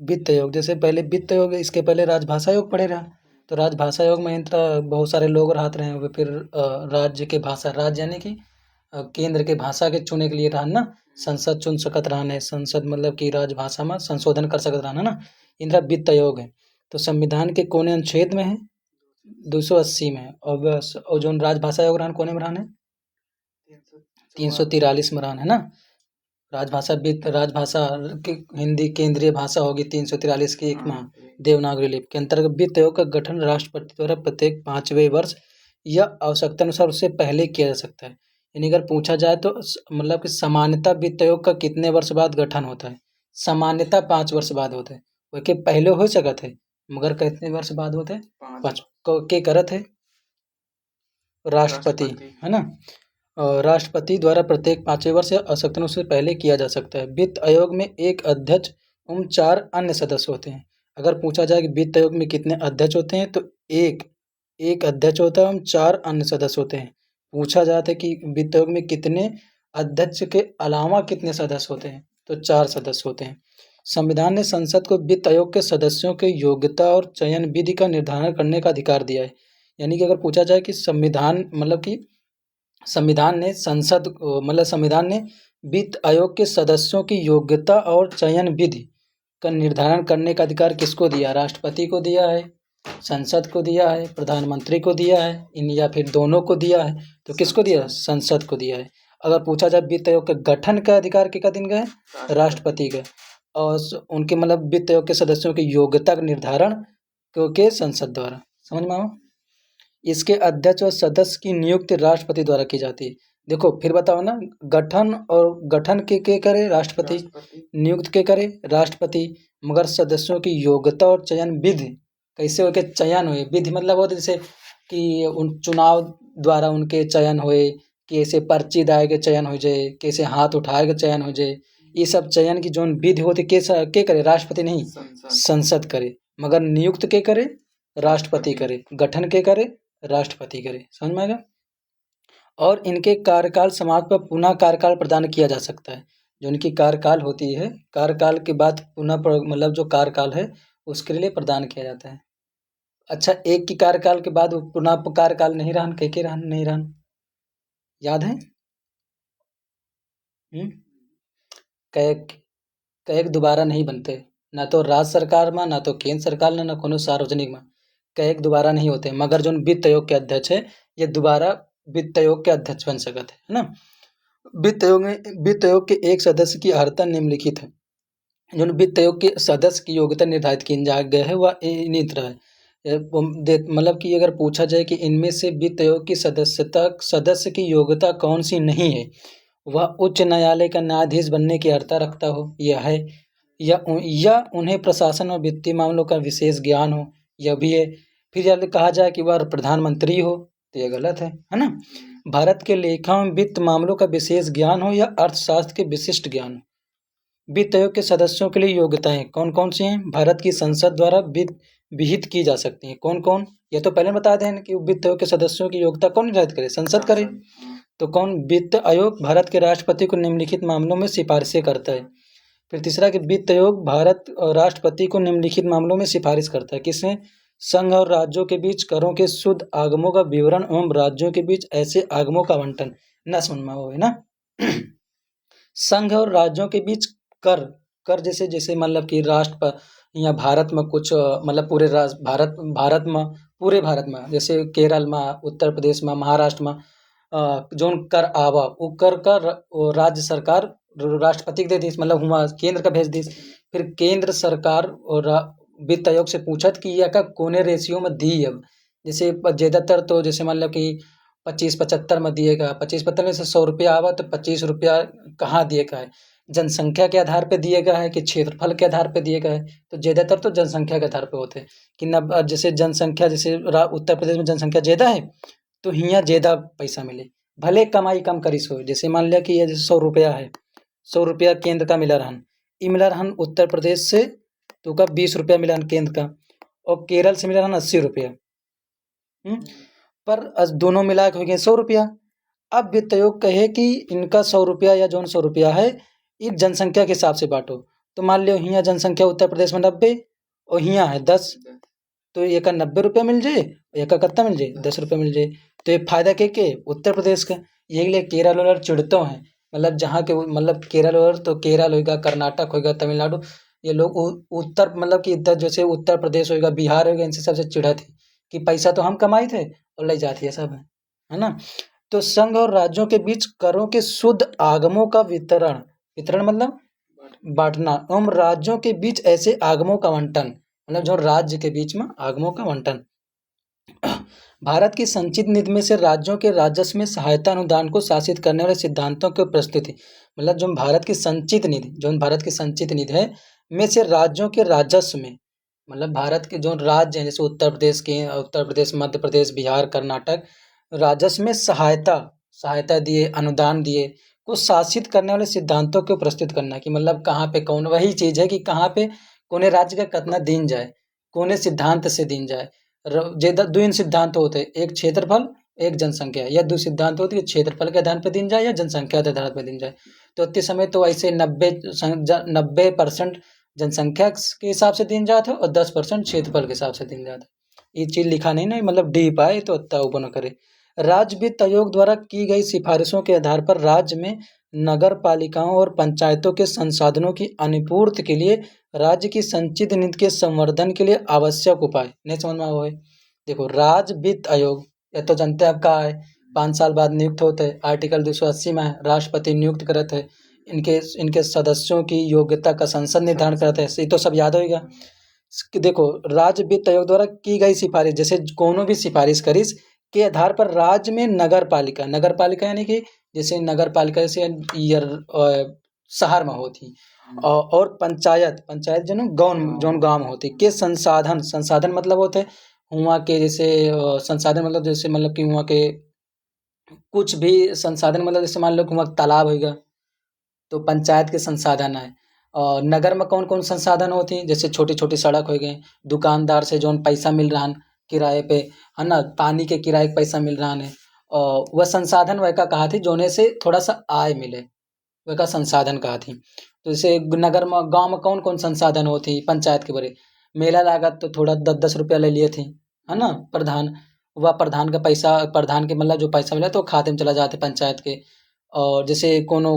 वित्त आयोग, जैसे पहले वित्त आयोग, इसके पहले राजभाषा आयोग पढ़े रहा। तो राजभाषा आयोग में बहुत सारे लोग रहते रहे होंगे, फिर राज्य के भाषा, राज्य यानी कि केंद्र के भाषा के चुने के लिए रहन ना, संसद चुन सकत रहने, संसद मतलब कि राजभाषा में संशोधन कर सकत रहना ना, इंदिरा वित्त आयोग है। तो संविधान के कौने अनुच्छेद में है? 280 में है। और जो राजभाषा आयोग रहन कोने में रहन है? 343 में रहन है ना। राजभाषा की हिंदी केंद्रीय भाषा होगी 343 की एक में देवनागरी लिपि के अंतर्गत वित्त आयोग का गठन राष्ट्रपति द्वारा प्रत्येक 5वें वर्ष या आवश्यकता अनुसार उससे पहले किया जा सकता है। यानी अगर पूछा जाए तो मतलब कि सामान्यतः वित्त आयोग का कितने वर्ष बाद गठन होता है? सामान्यतः 5 वर्ष बाद होता है। वह पहले हो सकत है, मगर कितने वर्ष बाद होते हैं? 5 के करत है राष्ट्रपति, है ना। राष्ट्रपति द्वारा प्रत्येक 5वें वर्ष या आवश्यकता से पहले किया जा सकता है। वित्त आयोग में एक अध्यक्ष एवं 4 अन्य सदस्य होते हैं। अगर पूछा जाए कि वित्त आयोग में कितने अध्यक्ष होते हैं, तो एक अध्यक्ष होता है एवं 4 अन्य सदस्य होते हैं। पूछा जाता है कि वित्त आयोग में कितने अध्यक्ष के अलावा कितने सदस्य होते हैं, तो 4 सदस्य होते हैं। संविधान ने संसद को वित्त आयोग के सदस्यों के योग्यता और चयन विधि का निर्धारण करने का अधिकार दिया है। यानी कि अगर पूछा जाए कि संविधान ने वित्त आयोग के सदस्यों की योग्यता और चयन विधि का निर्धारण करने का अधिकार किसको दिया? राष्ट्रपति को दिया है, संसद को दिया है, प्रधानमंत्री को दिया है, इन या फिर दोनों को दिया है। तो किसको दिया? संसद को दिया है। अगर पूछा जाए वित्त आयोग के गठन का अधिकार किसका दिन का है? राष्ट्रपति का। और उनके मतलब वित्त आयोग के सदस्यों की योग्यता का निर्धारण क्योंकि संसद द्वारा। समझ में आओ? इसके अध्यक्ष और सदस्य की नियुक्ति राष्ट्रपति द्वारा की जाती है। देखो फिर बताओ ना, गठन के करे? राष्ट्रपति। नियुक्त के करे? राष्ट्रपति। मगर सदस्यों की योग्यता और चयन विधि कैसे हो के चयन हुए? विधि मतलब होता जैसे कि उन चुनाव द्वारा उनके चयन हुए, कि ऐसे पर्ची दाए के चयन हो जाए, कैसे हाथ उठाए के चयन हो जाए। ये सब चयन की जो विधि होती के करे? राष्ट्रपति नहीं, संसद करे। मगर नियुक्त के करे? राष्ट्रपति करे। गठन के करे? राष्ट्रपति करे। समझ में आएगा? और इनके कार्यकाल समाप्त पर पुनः कार्यकाल प्रदान किया जा सकता है। जो इनकी कार्यकाल होती है, कार्यकाल के बाद पुनः मतलब जो कार्यकाल है उसके लिए प्रदान किया जाता है। अच्छा, एक की कार्यकाल के बाद पुनः कार्यकाल नहीं रहन, के रहन नहीं रहन, याद है? कैक दोबारा नहीं बनते, ना तो राज्य सरकार में, ना तो केंद्र सरकार में, ना कोनो सार्वजनिक में। कैक दोबारा नहीं होते। मगर जो वित्त आयोग के अध्यक्ष है, ये दोबारा वित्त आयोग के अध्यक्ष बन सकते है ना। वित्त आयोग के एक सदस्य की अर्हता निम्नलिखित है। जो वित्त आयोग के सदस्य की योग्यता निर्धारित की गया है वह इन्हीं तरह है। मतलब कि अगर पूछा जाए कि इनमें से वित्त आयोग की सदस्य की योग्यता कौन सी नहीं है, वह उच्च न्यायालय का न्यायाधीश बनने की अर्हता रखता हो, यह है, या उन्हें प्रशासन और वित्तीय मामलों का विशेष ज्ञान हो, यह भी है। फिर यदि कहा जाए कि वह प्रधानमंत्री हो, तो यह गलत है ना। भारत के लेखा एवं वित्त मामलों का विशेष ज्ञान हो या अर्थशास्त्र के विशिष्ट ज्ञान हो। वित्त आयोग के सदस्यों के लिए योग्यताएं कौन कौन सी हैं? भारत की संसद द्वारा विहित की जा सकती हैं। कौन कौन? ये तो पहले बता दें कि वित्त आयोग के सदस्यों की योग्यता कौन निर्धारित करे? संसद करे। तो कौन? वित्त आयोग भारत के राष्ट्रपति को निम्नलिखित मामलों में सिफारिशें करता है। फिर तीसरा कि वित्त आयोग भारत और राष्ट्रपति को निम्नलिखित मामलों में सिफारिश करता है। किसने? संघ और राज्यों के बीच करों के शुद्ध आगमों का विवरण एवं राज्यों के बीच ऐसे आगमों का आवंटन न सुनमा हो, है ना। संघ और राज्यों के बीच कर जैसे मतलब कि राष्ट्र या भारत में कुछ मतलब पूरे भारत में जैसे केरल में, उत्तर प्रदेश में, महाराष्ट्र में जो कर आवा वो कर का राज्य सरकार राष्ट्रपति के दे दी, मतलब हुआ केंद्र का भेज दी। फिर केंद्र सरकार और वित्त आयोग से पूछत कि यह का कोने रेशियो में दी। अब जैसे ज्यादातर तो जैसे मतलब कि 25-75 में दिएगा, 25-75 में से 100 रुपया आवा तो 25 रुपया कहाँ दिएगा है? जनसंख्या के आधार पे दिएगा है कि क्षेत्रफल के आधार पे दिएगा है? तो ज्यादातर तो जनसंख्या के आधार पे होते हैं कि न, जैसे जनसंख्या जैसे उत्तर प्रदेश में जनसंख्या ज्यादा है तो यहाँ ज्यादा पैसा मिले, भले कमाई कम करिस हो। जैसे मान लिया कि ये 100 रुपया है, 100 रुपया केंद्र का मिला रहन उत्तर प्रदेश से तो का 20 रुपया मिला केंद्र का, और केरल से मिला रहन 80 रुपया। पर दोनों मिला के हो गए 100 रुपया। अब वित्त आयोग कहे कि इनका 100 रुपया या जो 100 रुपया है ये जनसंख्या के हिसाब से बांटो, तो मान लो यहाँ जनसंख्या उत्तर प्रदेश में 90 और यहाँ है 10, तो एक 90 रुपये मिल जाए, एक कितना मिल जाए 10 रुपये मिल जाए। तो ये फायदा के उत्तर प्रदेश का। यही लिए केरल वाले चिढ़ते हैं, मतलब जहाँ के मतलब केरल वाले, तो केरल होगा, कर्नाटक होगा, तमिलनाडु, ये लोग उत्तर मतलब कि इधर जैसे उत्तर प्रदेश होगा, बिहार होगा, इनसे सबसे चिढ़ा थे कि पैसा तो हम कमाए थे और ले जाते हैं सब, है ना। तो संघ और राज्यों के बीच करों के शुद्ध आगमों का वितरण, वितरण मतलब बांटना, एवं राज्यों के बीच ऐसे आगमों का आवंटन, मतलब जो राज्य के बीच में आगमों का आवंटन। भारत की संचित निधि में से राज्यों के राजस्व में सहायता अनुदान को शासित करने वाले सिद्धांतों की प्रस्तुति, मतलब जो भारत की संचित निधि, जो भारत की संचित निधि है में से राज्यों के राजस्व में, मतलब भारत के जो राज्य हैं जैसे उत्तर प्रदेश, मध्य प्रदेश, बिहार, कर्नाटक, राजस्व में सहायता दिए, अनुदान दिए को शासित करने वाले सिद्धांतों को प्रस्तुत करना, कि मतलब कहाँ पे कौन, वही चीज है कि कहाँ पे कोने राज्य का कितना दिन जाए, कोने सिद्धांत से दिन जाए। जे दो सिद्धांत होते हैं, एक क्षेत्रफल, एक जनसंख्या, या दो सिद्धांत होते हैं, क्षेत्रफल के आधार पर दिन जाए या जनसंख्या के आधार पर दिन जाए। तो इतने समय तो ऐसे 90% जनसंख्या के हिसाब से दिन जाता है और 10% क्षेत्रफल के हिसाब से दिन जाता है। ये चीज लिखा नहीं ना, मतलब डीप आए तो इतना ऊपर न करे। राज्य वित्त आयोग द्वारा की गई सिफारिशों के आधार पर राज्य में नगर पालिकाओं और पंचायतों के संसाधनों की अनुपूर्ति के लिए राज्य की संचित निधि के संवर्धन के लिए आवश्यक उपाय, नहीं समझ में आया है। देखो, राज्य वित्त आयोग, ये तो जनते अब का है, 5 साल बाद नियुक्त होते हैं, आर्टिकल 280 में है, राष्ट्रपति नियुक्त करते हैं, इनके सदस्यों की योग्यता का संसद निर्धारण करते हैं, ये तो सब याद होगा। देखो, राज्य वित्त आयोग द्वारा की गई सिफारिश, जैसे कोनो भी सिफारिश करिस के आधार पर राज्य में नगर पालिका यानी कि जैसे नगर पालिका जैसे शहर में होती, और पंचायत जौन गाँव में होती के संसाधन मतलब होते वहाँ के, जैसे संसाधन मतलब जैसे मतलब कि वहाँ के कुछ भी संसाधन, मतलब जैसे मान लो कि वहाँ तालाब होगा तो पंचायत के संसाधन है। और नगर में कौन कौन संसाधन होती हैं, जैसे छोटी छोटी सड़क हो गई, दुकानदार से जौन पैसा मिल रहा है किराए पे, है ना, पानी के किराए का पैसा मिल रहा है, और वह संसाधन वह का कहा थी जोने से थोड़ा सा आय मिले, वह का संसाधन कहा थी। तो जैसे नगर में, गांव में कौन कौन संसाधन होती, पंचायत के बड़े मेला लागत तो थोड़ा 10-10 रुपया ले लिए थे, है ना, प्रधान का पैसा, प्रधान के मतलब जो पैसा मिला तो खाते में चला जाते पंचायत के। और जैसे कोनो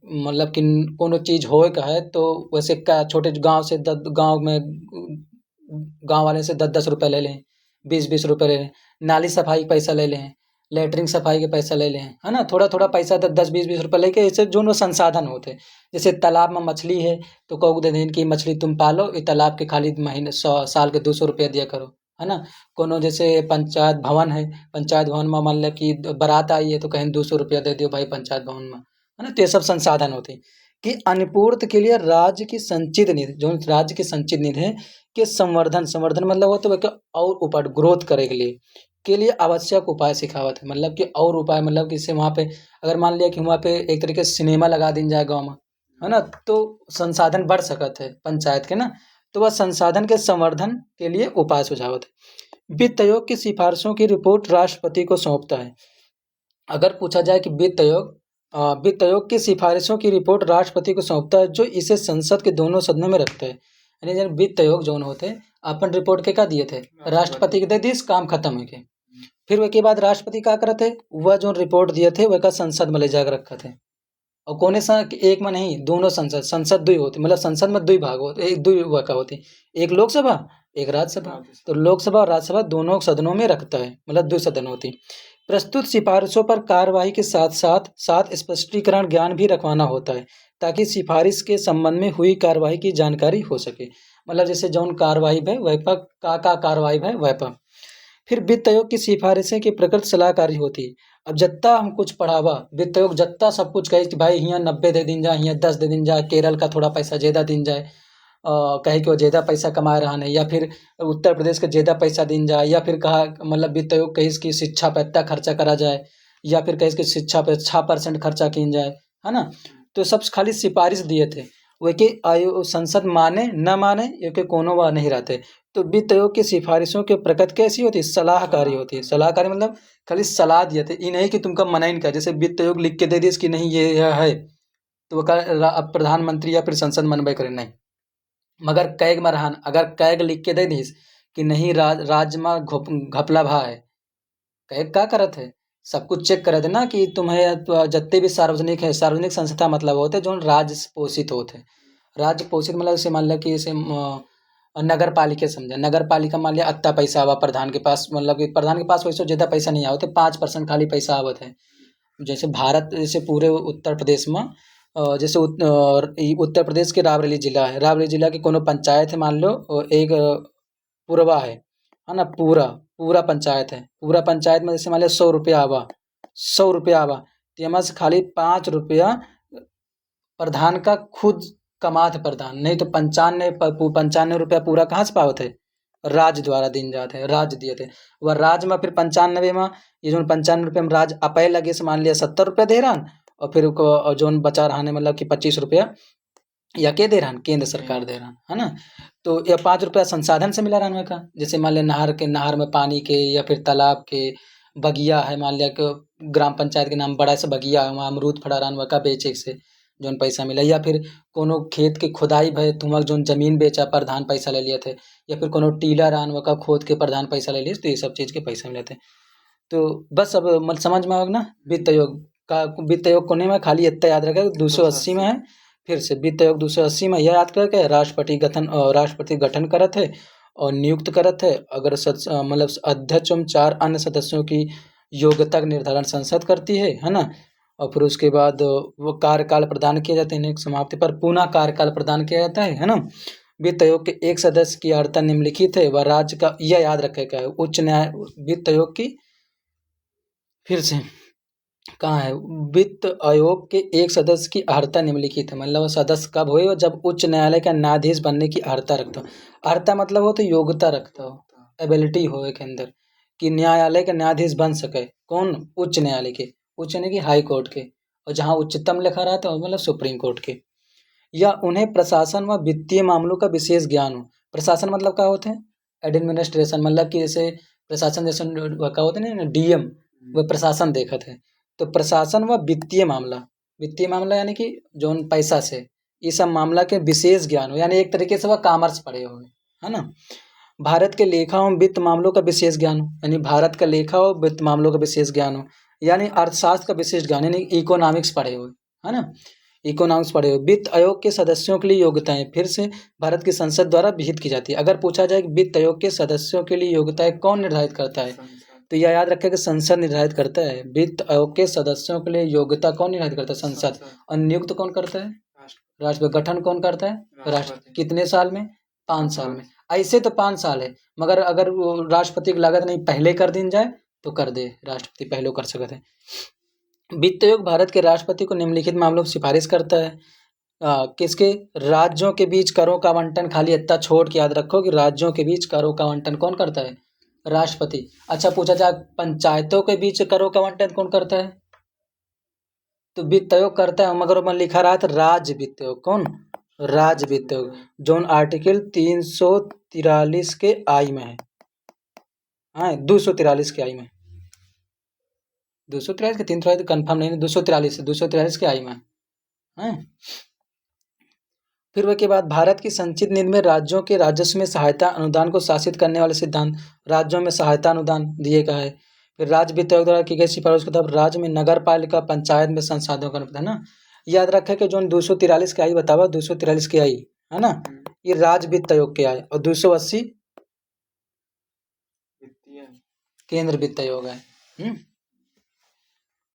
मतलब कि कोनो चीज होए का है तो वैसे का छोटे गांव से गांव में गांव वाले से 10-10 रुपये ले लें, 20-20 रुपये ले लें, नाली सफाई का पैसा ले लें, लेटरिन सफाई के पैसा ले लें, है ना, थोड़ा थोड़ा पैसा 10-10 20-20 रुपये लेके, ऐसे जो वो संसाधन होते। जैसे तालाब में मछली है तो कहो दे दें कि मछली तुम पालो, ये तालाब के खाली महीने साल के 200 रुपया दिया करो, है ना। कोनो जैसे पंचायत भवन है, पंचायत भवन में मान लो कि बारात आई है तो कहीं 200 रुपया दे दियो भाई पंचायत भवन में, है ना। तो ये सब संसाधन होते हैं कि अनुपूर्ति के लिए राज्य की संचित निधि, जो राज्य की संचित निधि है के संवर्धन मतलब हो तो और ऊपर ग्रोथ करे के लिए आवश्यक उपाय सिखावत है, मतलब कि और उपाय, मतलब कि इससे वहाँ पे अगर मान लिया कि वहाँ पे एक तरीके से सिनेमा लगा दी जाए गाँव में, है ना, तो संसाधन बढ़ सकत है पंचायत के ना। तो वह संसाधन के संवर्धन के लिए उपाय सुझावत है। वित्त आयोग की सिफारिशों की रिपोर्ट राष्ट्रपति को सौंपता है। अगर पूछा जाए कि वित्त आयोग की सिफारिशों की रिपोर्ट राष्ट्रपति को सौंपता है, जो इसे संसद के दोनों सदनों में रखते हैं। यानी जब वित्त आयोग जो होते अपन रिपोर्ट के का दिए थे, राष्ट्रपति के दे दिए, काम खत्म हो गए। फिर उसके बाद राष्ट्रपति क्या करते, वह जो रिपोर्ट दिए थे वह का संसद में ले जाकर रखा थे। और कोने सा एक में नहीं, दोनों संसद दुई होती, मतलब संसद में दुई भाग होते, एक दुई वह का होती, एक लोकसभा एक राज्यसभा। तो लोकसभा और राज्यसभा दोनों सदनों में रखता है, मतलब दो सदन होती। प्रस्तुत सिफारिशों पर कार्यवाही के साथ साथ स्पष्टीकरण ज्ञान भी रखवाना होता है, ताकि सिफारिश के संबंध में हुई कार्यवाही की जानकारी हो सके। मतलब जैसे जौन कार्यवाही है वह पर का कार्यवाही है वह पर। फिर वित्त आयोग की सिफारिशें की प्रकृत सलाहकारी होती है। अब जत्ता हम कुछ पढ़ावा, वित्त आयोग जत्ता सब कुछ कहे कि भाई यहाँ 90 दे दिन जाए, यहाँ 10 दे दिन जाए, केरल का थोड़ा पैसा ज़्यादा दिन जाए, कहे कि वो ज़्यादा पैसा कमा रहा नहीं, या फिर उत्तर प्रदेश का ज़्यादा पैसा दिन जाए, या फिर कहा मतलब वित्त आयोग कहे इसकी शिक्षा पर इतना खर्चा करा जाए, या फिर कहे इसकी शिक्षा पर 6% खर्चा किया जाए, है ना। तो सब खाली सिफारिश दिए थे, वे कि आयोग संसद माने न माने ये कि कोनो वह नहीं रहते। तो वित्त आयोग की सिफारिशों की प्रकृति कैसी होती है, सलाहकारी होती है। सलाहकारी मतलब खाली सलाह दिए थे, ये नहीं कि तुमका मना ही नहीं कर, जैसे वित्त आयोग लिख के दे दिए कि नहीं ये है तो अब प्रधानमंत्री या फिर संसद मनबे करे नहीं, मगर कैग में रहन अगर कैग लिख के दे दीस कि नहीं राज्य में घपला भा है, कैग का करत है, सब कुछ चेक करत है ना कि तुम्हें जितने भी सार्वजनिक है, सार्वजनिक संस्था मतलब होते जो राज्य से पोषित होते, राज्य पोषित मतलब जैसे मान लिया कि जैसे नगर पालिका समझे, नगर पालिका मान लिया अत्ता पैसा आवा प्रधान के पास, मतलब कि प्रधान के पास वैसे ज़्यादा पैसा नहीं आवत है, 5% खाली पैसा आवत है। जैसे भारत जैसे पूरे उत्तर प्रदेश में जैसे उत्तर प्रदेश के रायबरेली जिला है, रायबरेली जिला की कोनो पंचायत है मान लो, एक पुरवा है ना, पूरा पूरा पंचायत है, पूरा पंचायत में जैसे मान लिया 100 रुपया आवा, 100 रुपया आवा, तो एमा से खाली 5 रुपया प्रधान का खुद कमात है प्रधान, नहीं तो 95 रुपया पूरा कहाँ से पावत है, राज्य द्वारा दिन जात है, राज्य दिए थे वह राज्य में, फिर 95 में ये जो 95 रुपये में राज्य अपय लगे से मान लिया 70 रुपया दे रहा, और फिर जो बचा रहा मतलब कि 25 रुपया या के दे रहा, केंद्र सरकार दे रहा है ना। तो यह 5 रुपया संसाधन से मिला रहने का, जैसे मान लिया नहर में पानी के, या फिर तालाब के, बगिया है मान लिया कि ग्राम पंचायत के नाम बड़ा सा बगिया है, वहाँ अमरूद फड़ा रहन का बेचे से जोन पैसा मिला, या फिर कोनो खेत के खुदाई भय तुमक जोन जमीन बेचा प्रधान पैसा ले लिए थे, या फिर कोनो टीला रहन का खोद के प्रधान पैसा ले लिए, तो ये सब चीज़ के पैसा मिले थे। तो बस अब मतलब समझ में आओगे ना, वित्त आयोग का, वित्त आयोग कोने में खाली इतना याद रखेगा 280 में है, फिर से वित्त आयोग 280 में यह याद करके राष्ट्रपति गठन करत है और नियुक्त करत है, अगर मतलब अध्यक्ष एवं 4 अन्य सदस्यों की योग्यता का निर्धारण संसद करती है ना, और फिर उसके बाद वो कार्यकाल प्रदान किए जाते हैं, समाप्ति पर पुनः कार्यकाल प्रदान किया जाता है ना। वित्त आयोग के एक सदस्य की अर्हता निम्नलिखित है, वह राज्य का, यह याद रखेगा उच्च न्याय वित्त आयोग की, फिर से कहाँ है, वित्त आयोग के एक सदस्य की अर्हता निम्नलिखित है, मतलब वो सदस्य कब हुए, जब उच्च न्यायालय का न्यायाधीश बनने की अर्हता रखता हो, अर्हता मतलब हो तो योग्यता रखता हो, एबिलिटी हो के अंदर कि न्यायालय का न्यायाधीश बन सके, कौन, उच्च न्यायालय के, उच्च न्यायालय की हाई कोर्ट के, और जहाँ उच्चतम लिखा रहता है मतलब सुप्रीम कोर्ट के, या उन्हें प्रशासन व वित्तीय मामलों का विशेष ज्ञान हो। प्रशासन मतलब क्या होते हैं, एडमिनिस्ट्रेशन, मतलब कि जैसे प्रशासन जैसे क्या होते हैं ना डीएम, वह प्रशासन देखत है, तो प्रशासन व वित्तीय मामला यानी कि जो पैसा से ये सब मामला के विशेष ज्ञान हो, यानी एक तरीके से वह कॉमर्स पढ़े हुए है ना। भारत के लेखा एवं वित्त मामलों का विशेष ज्ञान हो, यानी भारत का लेखा और वित्त मामलों का विशेष ज्ञान हो, यानी अर्थशास्त्र का विशेष ज्ञान, यानी इकोनॉमिक्स पढ़े हुए है ना, इकोनॉमिक्स पढ़े हुए। वित्त आयोग के सदस्यों के लिए योग्यताएं फिर से भारत की संसद द्वारा विहित की जाती है। अगर पूछा जाए कि वित्त आयोग के सदस्यों के लिए योग्यताएं कौन निर्धारित करता है, तो यह याद रखें कि संसद निर्धारित करता है। वित्त आयोग के सदस्यों के लिए योग्यता कौन निर्धारित करता है, संसद, और नियुक्त कौन करता है, राष्ट्रपति। गठन कौन करता है, राष्ट्रपति। कितने साल में, 5 साल में। ऐसे तो 5 साल है, मगर अगर राष्ट्रपति की लागत नहीं पहले कर दी जाए तो कर दे, राष्ट्रपति पहले कर सकते हैं। वित्त आयोग भारत के राष्ट्रपति को निम्नलिखित मामलों की सिफारिश करता है, किसके, राज्यों के बीच करों का आवंटन, खाली इतना छोड़ के याद रखो कि राज्यों के बीच करों का आवंटन कौन करता है, राष्ट्रपति। अच्छा पूछा जाए पंचायतों के बीच करों का आवंटन कौन करता है, तो वित्त आयोग करता है, मगर मैं लिखा रहा था राज्य वित्त आयोग, कौन, राज्य वित्त आयोग, जो आर्टिकल 343 के आई में है, हाँ 243 के आई में, 243 के 343 कंफर्म नहीं, 243 के आई में है। फिर उसके बाद भारत की संचित नीति में राज्यों के राजस्व में सहायता अनुदान को शासित करने वाले सिद्धांत, राज्यों में सहायता अनुदान दिए गए है। फिर राज्य वित्त आयोग द्वारा की गई सिफारिश के तहत राज्य में नगर पालिका पंचायत में संसाधनों का अनुपात है ना। याद रखें कि जो 243 के आई बतावा, 243 के आई है ना, ये राज्य वित्त आयोग के आए, और 280 केंद्र वित्त आयोग है।